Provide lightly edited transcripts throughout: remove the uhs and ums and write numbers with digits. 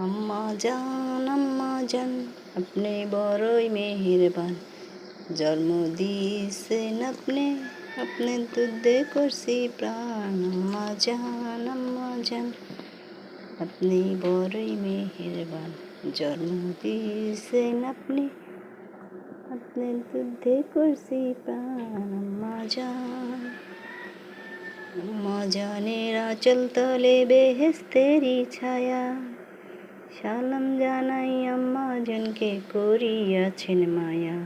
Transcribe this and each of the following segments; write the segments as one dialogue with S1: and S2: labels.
S1: আম্মা জান আপনি বড়ই মেহেরবান, জন্ম দিয়েছেন আপনি, আপনার দুধে করছি প্রাণ। আম্মা জান আপনি বড়ই মেহেরবান, জন্ম দিয়েছেন আপনি, আপনার দুধে করছি প্রাণ। আম্মা জানের আঁচল তলে বেহেশতেরই ছায়া, সালাম জানাই আম্মা জানকে করিয়াছেন মায়া।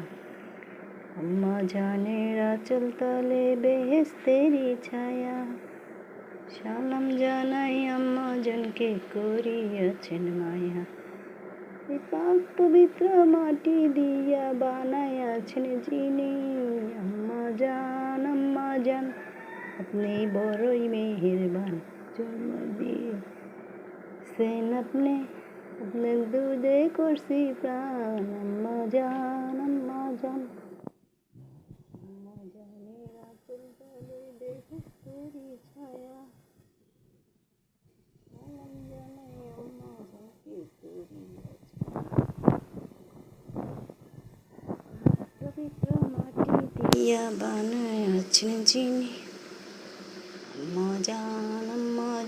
S1: আম্মা জানের আঁচল তলে বেহেশতেরই ছায়া, সালাম জানাই আম্মা জানকে করিয়াছেন মায়া। এই পাক পবিত্র মাটি দিয়া বানাইয়াছেন যিনি, আম্মা জান আপনি বড়ই মেহেরবান, জন্ম দিয়েছেন আপনি, আপনার দুধে করছি প্রাণ। আম্মা জানের আঁচল তলে বেহেশতেরই ছায়া, সালাম জানাই আম্মা জানকে করিয়াছেন পবিত্র মাটি দিয়া বানাইয়াছেন যিনি, আম্মা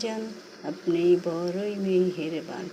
S1: জান আপনি বড়ই মেহেরবান।